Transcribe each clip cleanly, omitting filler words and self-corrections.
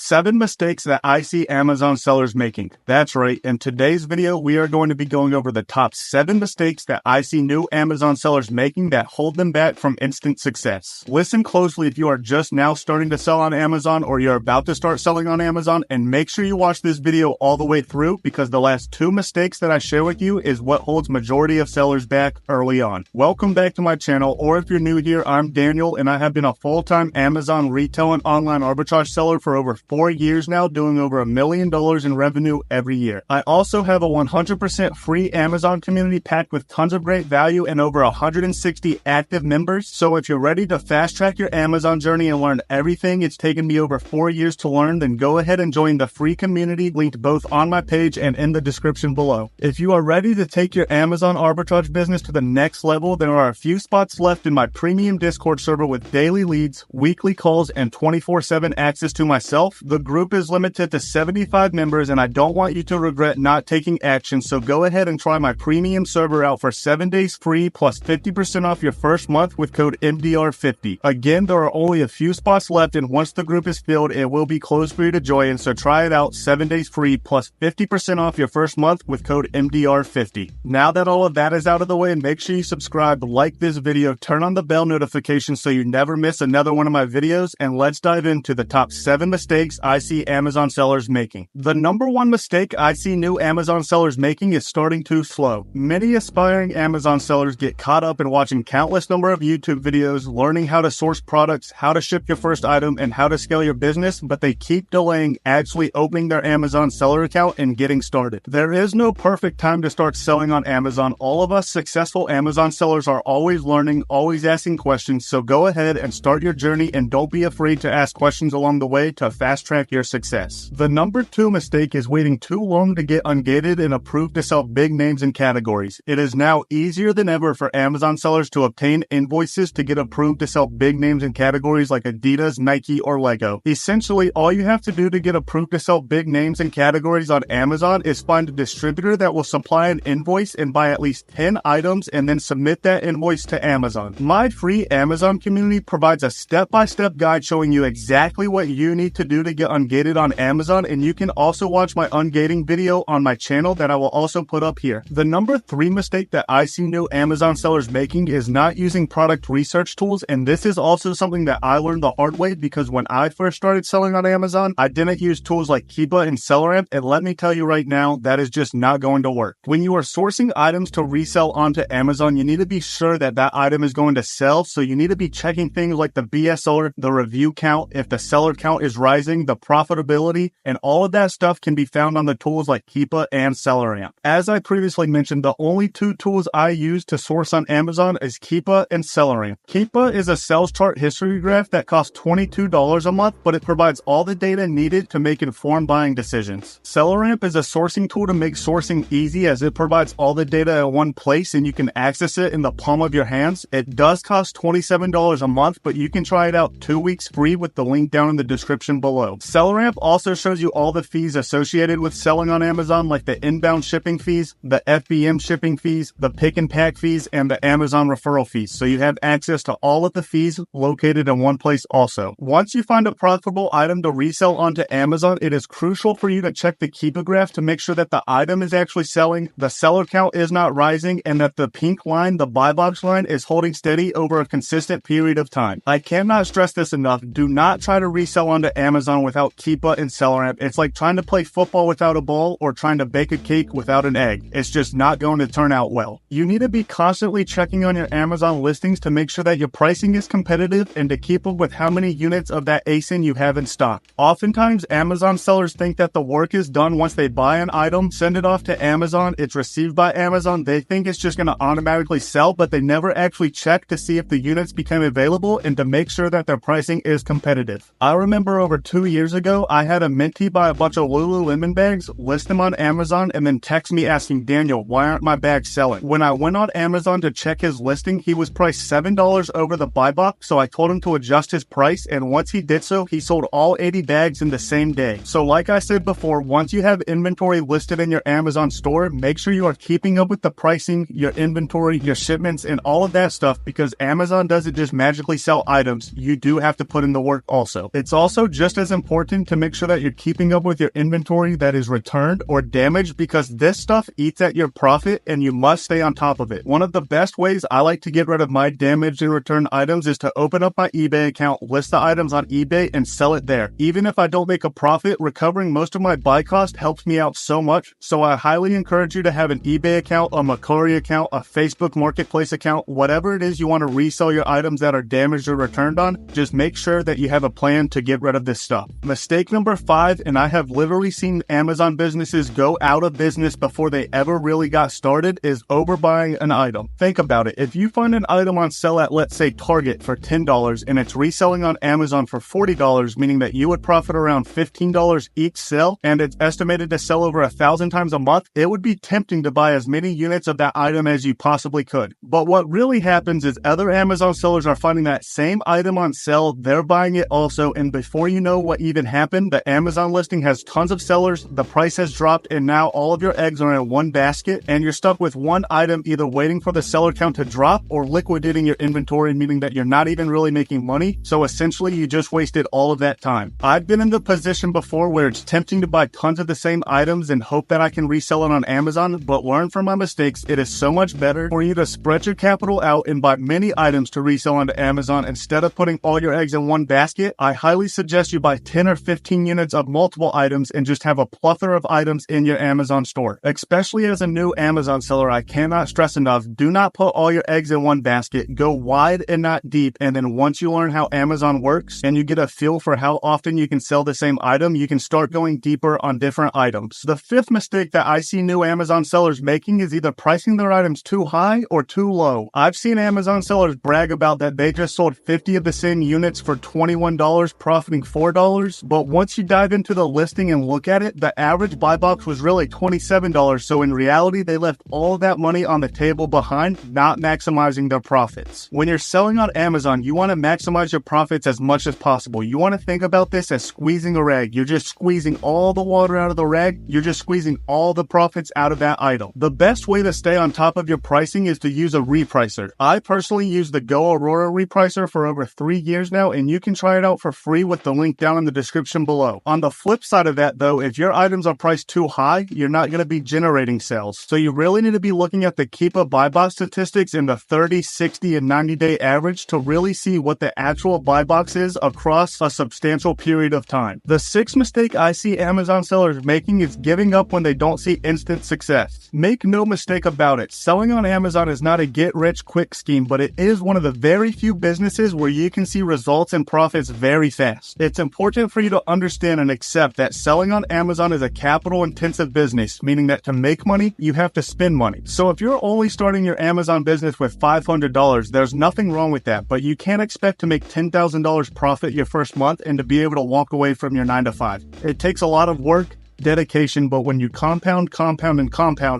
7 mistakes that I see Amazon sellers making. That's right. In today's video, we are going to be going over the top 7 mistakes that I see new Amazon sellers making that hold them back from instant success. Listen closely if you are just now starting to sell on Amazon or you're about to start selling on Amazon, and make sure you watch this video all the way through because the last 2 mistakes that I share with you is what holds majority of sellers back early on. Welcome back to my channel, or if you're new here, I'm Daniel and I have been a full-time Amazon retail and online arbitrage seller for over 4 years now, doing over $1 million in revenue every year. I also have a 100% free Amazon community packed with tons of great value and over 160 active members. So if you're ready to fast track your Amazon journey and learn everything it's taken me over 4 years to learn, then go ahead and join the free community linked both on my page and in the description below. If you are ready to take your Amazon arbitrage business to the next level, there are a few spots left in my premium Discord server with daily leads, weekly calls, and 24/7 access to myself. The group is limited to 75 members and I don't want you to regret not taking action, so go ahead and try my premium server out for 7 days free plus 50% off your first month with code MDR50. Again, there are only a few spots left and once the group is filled, it will be closed for you to join, so try it out 7 days free plus 50% off your first month with code MDR50. Now that all of that is out of the way, make sure you subscribe, like this video, turn on the bell notification so you never miss another one of my videos, and let's dive into the top 7 mistakes I see Amazon sellers making. The number 1 mistake I see new Amazon sellers making is starting too slow. Many aspiring Amazon sellers get caught up in watching countless number of YouTube videos, learning how to source products, how to ship your first item, and how to scale your business, but they keep delaying actually opening their Amazon seller account and getting started. There is no perfect time to start selling on Amazon. All of us successful Amazon sellers are always learning, always asking questions, so go ahead and start your journey and don't be afraid to ask questions along the way to fast track your success. The number 2 mistake is waiting too long to get ungated and approved to sell big names and categories. It is now easier than ever for Amazon sellers to obtain invoices to get approved to sell big names and categories like Adidas, Nike, or Lego. Essentially, all you have to do to get approved to sell big names and categories on Amazon is find a distributor that will supply an invoice and buy at least 10 items and then submit that invoice to Amazon. My free Amazon community provides a step-by-step guide showing you exactly what you need to do to get ungated on Amazon, and you can also watch my ungating video on my channel that I will also put up here. The number 3 mistake that I see new Amazon sellers making is not using product research tools, and this is also something that I learned the hard way because when I first started selling on Amazon, I didn't use tools like Keepa and SellerAmp, and let me tell you right now, that is just not going to work. When you are sourcing items to resell onto Amazon, you need to be sure that that item is going to sell, so you need to be checking things like the BSR, the review count, if the seller count is rising, the profitability, and all of that stuff can be found on the tools like Keepa and SellerAmp. As I previously mentioned, the only 2 tools I use to source on Amazon is Keepa and SellerAmp. Keepa is a sales chart history graph that costs $22 a month, but it provides all the data needed to make informed buying decisions. SellerAmp is a sourcing tool to make sourcing easy as it provides all the data in one place and you can access it in the palm of your hands. It does cost $27 a month, but you can try it out 2 weeks free with the link down in the description below. SellerAmp also shows you all the fees associated with selling on Amazon, like the inbound shipping fees, the FBA shipping fees, the pick and pack fees, and the Amazon referral fees. So you have access to all of the fees located in one place also. Once you find a profitable item to resell onto Amazon, it is crucial for you to check the Keepa graph to make sure that the item is actually selling, the seller count is not rising, and that the pink line, the buy box line, is holding steady over a consistent period of time. I cannot stress this enough. Do not try to resell onto Amazon without Keepa and SellerAmp. It's like trying to play football without a ball or trying to bake a cake without an egg. It's just not going to turn out well. You need to be constantly checking on your Amazon listings to make sure that your pricing is competitive and to keep up with how many units of that ASIN you have in stock. Oftentimes, Amazon sellers think that the work is done once they buy an item, send it off to Amazon, it's received by Amazon, they think it's just going to automatically sell, but they never actually check to see if the units become available and to make sure that their pricing is competitive. I remember over 2 years ago, I had a mentee buy a bunch of Lululemon bags, list them on Amazon, and then text me asking, Daniel, why aren't my bags selling? When I went on Amazon to check his listing, he was priced $7 over the buy box, so I told him to adjust his price, and once he did so, he sold all 80 bags in the same day. So like I said before, once you have inventory listed in your Amazon store, make sure you are keeping up with the pricing, your inventory, your shipments, and all of that stuff, because Amazon doesn't just magically sell items. You do have to put in the work also. It's also just as important to make sure that you're keeping up with your inventory that is returned or damaged, because this stuff eats at your profit and you must stay on top of it. One of the best ways I like to get rid of my damaged and returned items is to open up my eBay account, list the items on eBay, and sell it there. Even if I don't make a profit, recovering most of my buy cost helps me out so much. So I highly encourage you to have an eBay account, a Mercari account, a Facebook Marketplace account, whatever it is you want to resell your items that are damaged or returned on. Just make sure that you have a plan to get rid of this stuff. Mistake number 5, and I have literally seen Amazon businesses go out of business before they ever really got started, is overbuying an item. Think about it. If you find an item on sale at, let's say, Target for $10 and it's reselling on Amazon for $40, meaning that you would profit around $15 each sale, and it's estimated to sell over 1,000 times a month, it would be tempting to buy as many units of that item as you possibly could. But what really happens is other Amazon sellers are finding that same item on sale, they're buying it also, and before you know what even happened, the Amazon listing has tons of sellers, the price has dropped, and now all of your eggs are in one basket, and you're stuck with one item either waiting for the seller count to drop or liquidating your inventory, meaning that you're not even really making money. So essentially, you just wasted all of that time. I've been in the position before where it's tempting to buy tons of the same items and hope that I can resell it on Amazon, but learn from my mistakes. It is so much better for you to spread your capital out and buy many items to resell onto Amazon instead of putting all your eggs in one basket. I highly suggest you buy 10 or 15 units of multiple items and just have a plethora of items in your Amazon store. Especially as a new Amazon seller, I cannot stress enough, do not put all your eggs in one basket. Go wide and not deep, and then once you learn how Amazon works and you get a feel for how often you can sell the same item, you can start going deeper on different items. The 5th mistake that I see new Amazon sellers making is either pricing their items too high or too low. I've seen Amazon sellers brag about that they just sold 50 of the same units for $21, profiting $4, but once you dive into the listing and look at it, the average buy box was really $27, so in reality, they left all of that money on the table behind, not maximizing their profits. When you're selling on Amazon, you want to maximize your profits as much as possible. You want to think about this as squeezing a rag. You're just squeezing all the water out of the rag. You're just squeezing all the profits out of that item. The best way to stay on top of your pricing is to use a repricer. I personally use the Go Aurora repricer for over 3 years now, and you can try it out for free with the link down in the description below. On the flip side of that though, if your items are priced too high, you're not going to be generating sales. So you really need to be looking at the Keep a Buy Box statistics in the 30, 60, and 90-day average to really see what the actual buy box is across a substantial period of time. The 6th mistake I see Amazon sellers making is giving up when they don't see instant success. Make no mistake about it, selling on Amazon is not a get-rich-quick scheme, but it is one of the very few businesses where you can see results and profits very fast. It's important for you to understand and accept that selling on Amazon is a capital-intensive business, meaning that to make money, you have to spend money. So if you're only starting your Amazon business with $500, there's nothing wrong with that, but you can't expect to make $10,000 profit your first month and to be able to walk away from your 9-to-5. It takes a lot of work, dedication, but when you compound,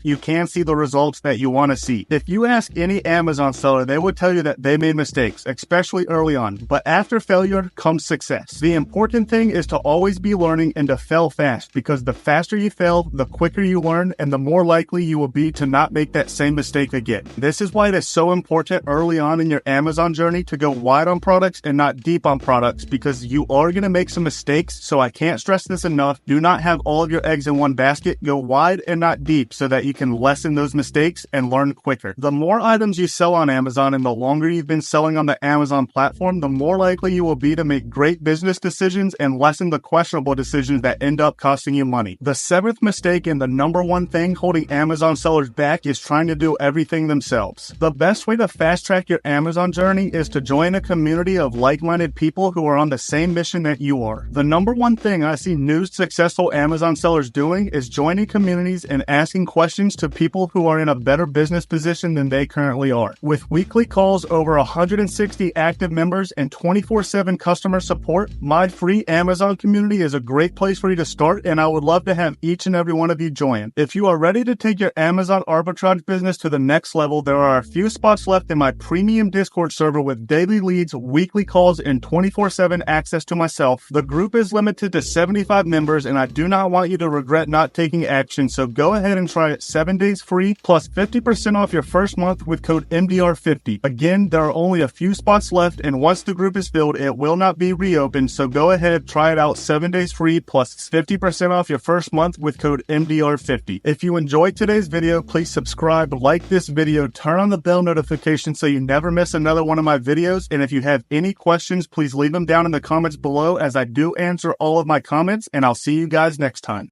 you can see the results that you want to see. If you ask any Amazon seller, they would tell you that they made mistakes, especially early on, but after failure comes success. The important thing is to always be learning and to fail fast, because the faster you fail, the quicker you learn, and the more likely you will be to not make that same mistake again. This is why it is so important early on in your Amazon journey to go wide on products and not deep on products, because you are going to make some mistakes, so I can't stress this enough. Do not have all of your eggs in one basket. Go wide and not deep so that you can lessen those mistakes and learn quicker. The more items you sell on Amazon and the longer you've been selling on the Amazon platform, the more likely you will be to make great business decisions and lessen the questionable decisions that end up costing you money. The 7th mistake and the number one thing holding Amazon sellers back is trying to do everything themselves. The best way to fast track your Amazon journey is to join a community of like-minded people who are on the same mission that you are. The number one thing I see new successful Amazon sellers doing is joining communities and asking questions to people who are in a better business position than they currently are. With weekly calls, over 160 active members, and 24/7 customer support, my free Amazon community is a great place for you to start, and I would love to have each and every one of you join. If you are ready to take your Amazon arbitrage business to the next level, there are a few spots left in my premium Discord server with daily leads, weekly calls, and 24/7 access to myself. The group is limited to 75 members, and I do not want want you to regret not taking action, so go ahead and try it 7 days free plus 50% off your first month with code MDR50. Again, there are only a few spots left, and once the group is filled, it will not be reopened, so go ahead, try it out 7 days free plus 50% off your first month with code MDR50. If you enjoyed today's video, please subscribe, like this video, turn on the bell notification so you never miss another one of my videos, and if you have any questions, please leave them down in the comments below as I do answer all of my comments, and I'll see you guys next time.